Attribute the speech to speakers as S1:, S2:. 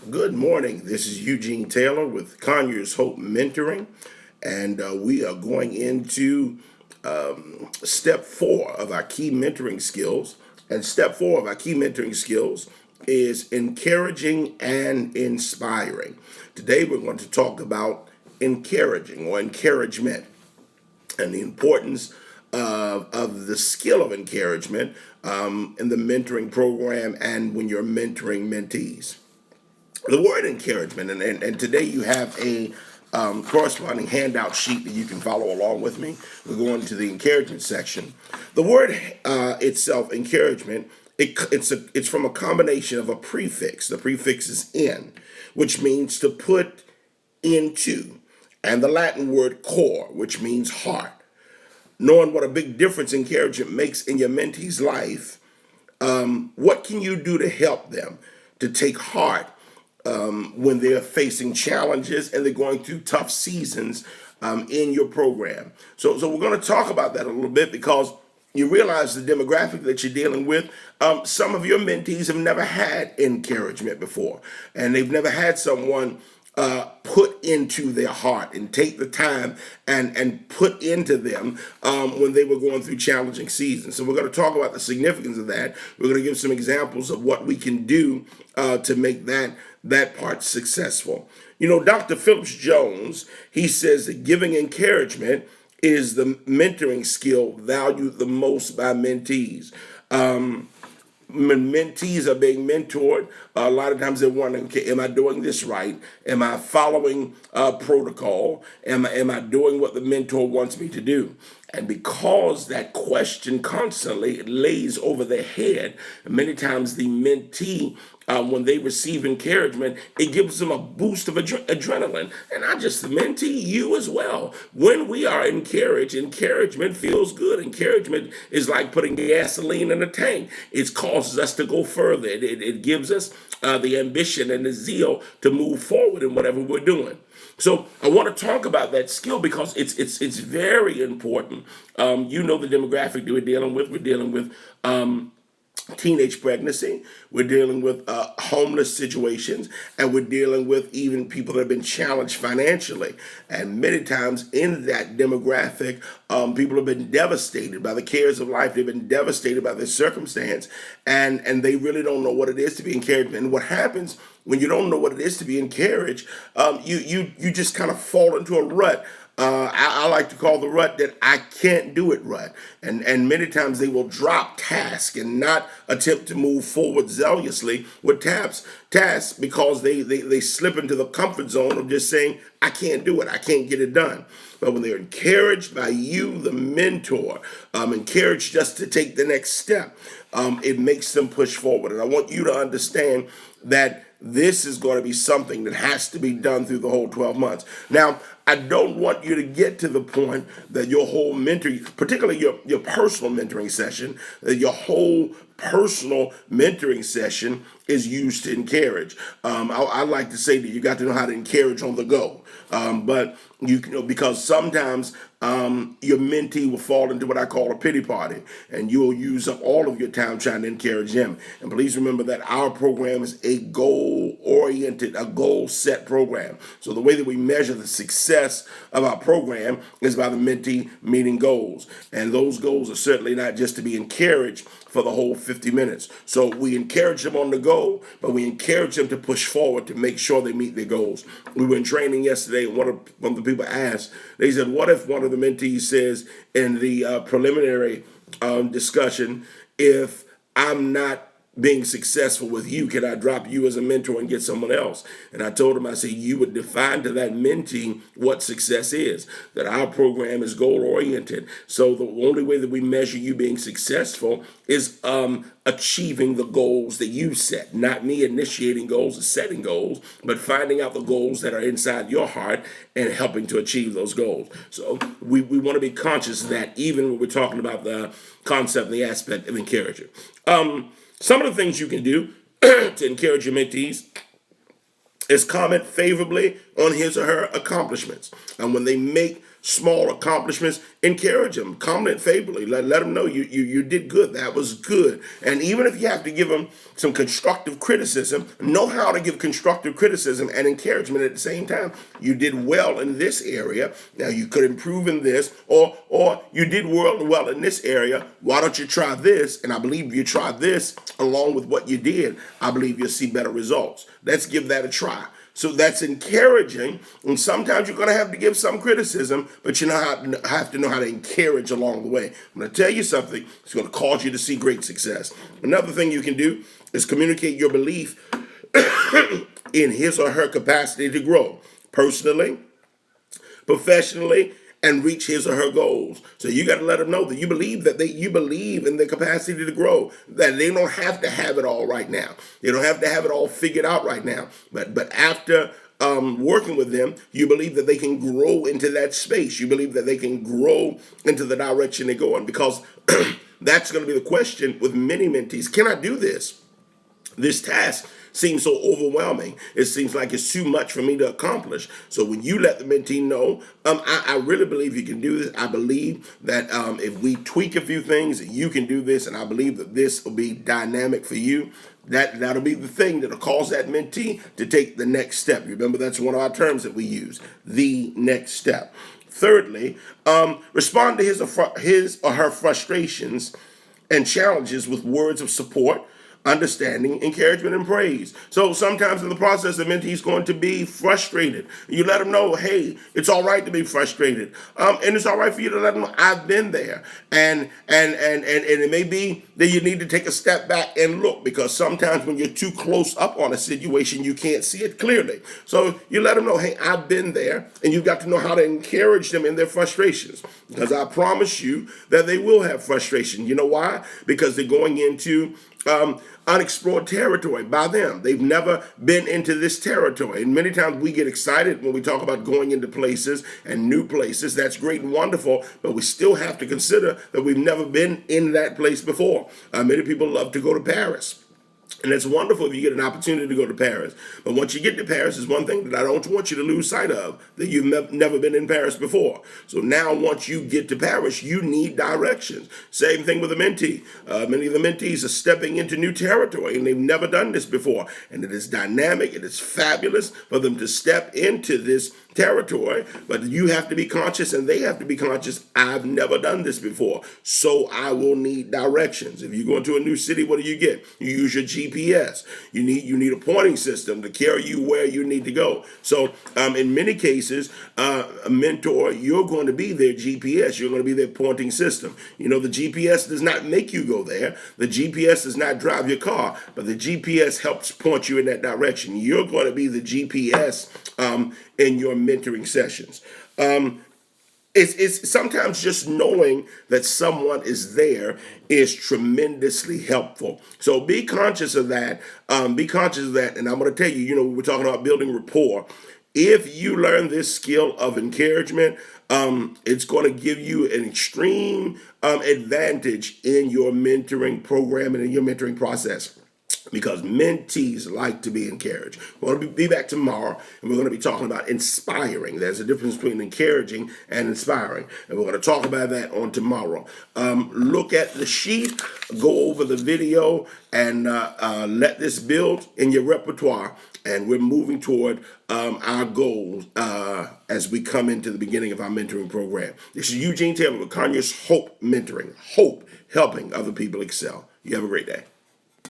S1: Good morning. This is Eugene Taylor with Conyers Hope Mentoring, and we are going into step four of our key mentoring skills. And step four of our key mentoring skills is encouraging and inspiring. Today, we're going to talk about encouraging or encouragement and the importance of the skill of encouragement in the mentoring program and when you're mentoring mentees. The word encouragement, and today you have a corresponding handout sheet that you can follow along with me. We're going to the encouragement section. The word itself, encouragement, it's from a combination of a prefix. The prefix is in, which means to put into, and the Latin word core, which means heart. Knowing what a big difference encouragement makes in your mentee's life, what can you do to help them to take heart when they're facing challenges and they're going through tough seasons in your program? So we're going to talk about that a little bit because you realize the demographic that you're dealing with. Some of your mentees have never had encouragement before, and they've never had someone put into their heart and take the time and put into them when they were going through challenging seasons. So we're going to talk about the significance of that. We're going to give some examples of what we can do to make that part successful. You know, Dr. Phillips Jones, he says that giving encouragement is the mentoring skill valued the most by mentees. When mentees are being mentored, a lot of times they're wondering, okay, am I doing this right? Am I following protocol? Am I doing what the mentor wants me to do? And because that question constantly lays over their head, many times the mentee, when they receive encouragement, it gives them a boost of adrenaline. And not just the mentee, you as well. When we are encouraged, encouragement feels good. Encouragement is like putting gasoline in a tank. It causes us to go further. It gives us the ambition and the zeal to move forward in whatever we're doing. So I want to talk about that skill because it's very important. You know the demographic that we're dealing with. We're dealing with teenage pregnancy. We're dealing with homeless situations, and we're dealing with even people that have been challenged financially. And many times in that demographic, people have been devastated by the cares of life. They've been devastated by their circumstance, and they really don't know what it is to be encouraged. And what happens when you don't know what it is to be encouraged, you just kind of fall into a rut. I like to call the rut that I can't do it rut. And many times they will drop tasks and not attempt to move forward zealously with tasks because they slip into the comfort zone of just saying, I can't do it. I can't get it done. But when they're encouraged by you, the mentor, encouraged just to take the next step, it makes them push forward. And I want you to understand that this is going to be something that has to be done through the whole 12 months. Now, I don't want you to get to the point that your whole mentoring, particularly your personal mentoring session, that your whole personal mentoring session is used to encourage. I like to say that you got to know how to encourage on the go. But you know, because sometimes your mentee will fall into what I call a pity party, and you will use up all of your time trying to encourage them. And please remember that our program is a goal-oriented, a goal-set program. So the way that we measure the success of our program is by the mentee meeting goals. And those goals are certainly not just to be encouraged for the whole 50 minutes. So we encourage them on the go, but we encourage them to push forward to make sure they meet their goals. We were in training yesterday, and one of the people asked, they said, what if one of the mentees says in the preliminary discussion, if I'm not being successful with you, can I drop you as a mentor and get someone else? And I told him, I said, you would define to that mentee what success is, that our program is goal oriented. So the only way that we measure you being successful is achieving the goals that you set, not me initiating goals or setting goals, but finding out the goals that are inside your heart and helping to achieve those goals. So we want to be conscious of that, even when we're talking about the concept and the aspect of encouraging. Some of the things you can do to encourage your mentees is comment favorably on his or her accomplishments. And when they make small accomplishments, encourage them, comment favorably, let them know you did good. That was good. And even if you have to give them some constructive criticism, know how to give constructive criticism and encouragement at the same time. You did well in this area. Now you could improve in this, or you did well in this area. Why don't you try this? And I believe if you try this along with what you did, I believe you'll see better results. Let's give that a try. So that's encouraging, and sometimes you're going to have to give some criticism, but you have to know how to encourage along the way. I'm going to tell you something. It's going to cause you to see great success. Another thing you can do is communicate your belief in his or her capacity to grow personally, professionally, and reach his or her goals. So you got to let them know that you believe in their capacity to grow. That they don't have to have it all right now. They don't have to have it all figured out right now. But after working with them, you believe that they can grow into that space. You believe that they can grow into the direction they're going, because that's going to be the question with many mentees. Can I do this? This task seems so overwhelming. It seems like it's too much for me to accomplish. So when you let the mentee know, I really believe you can do this. I believe that if we tweak a few things, you can do this, and I believe that this will be dynamic for you. That'll be the thing that'll cause that mentee to take the next step. Remember, that's one of our terms that we use, the next step. Thirdly, respond to his or her frustrations and challenges with words of support, understanding, encouragement, and praise. So sometimes in the process, the mentee is going to be frustrated. You let them know, hey, it's all right to be frustrated, and it's all right for you to let them know I've been there. And it may be that you need to take a step back and look, because sometimes when you're too close up on a situation, you can't see it clearly. So you let them know, hey, I've been there, and you've got to know how to encourage them in their frustrations, because I promise you that they will have frustration. You know why? Because they're going into unexplored territory by them. They've never been into this territory. And many times we get excited when we talk about going into places and new places. That's great and wonderful, but we still have to consider that we've never been in that place before. Many people love to go to Paris. And it's wonderful if you get an opportunity to go to Paris. But once you get to Paris, there's one thing that I don't want you to lose sight of, that you've never been in Paris before. So now once you get to Paris, you need directions. Same thing with a mentee. Many of the mentees are stepping into new territory, and they've never done this before. And it is dynamic. It is fabulous for them to step into this territory, but you have to be conscious and they have to be conscious. I've never done this before, so I will need directions. If you go into a new city, what do you get? You use your GPS. You need a pointing system to carry you where you need to go. So in many cases, a mentor, you're going to be their GPS. You're going to be their pointing system. You know, the GPS does not make you go there. The GPS does not drive your car, but the GPS helps point you in that direction. You're going to be the GPS in your mentoring sessions. It's sometimes just knowing that someone is there is tremendously helpful. So be conscious of that. Be conscious of that. And I'm going to tell you, you know, we were talking about building rapport. If you learn this skill of encouragement, it's going to give you an extreme advantage in your mentoring program and in your mentoring process, because mentees like to be encouraged. We're going to be back tomorrow, and we're going to be talking about inspiring. There's a difference between encouraging and inspiring, and we're going to talk about that on tomorrow. Look at the sheet, go over the video, and let this build in your repertoire, and we're moving toward our goals as we come into the beginning of our mentoring program. This is Eugene Taylor with Conyers Hope Mentoring. Hope, helping other people excel. You have a great day.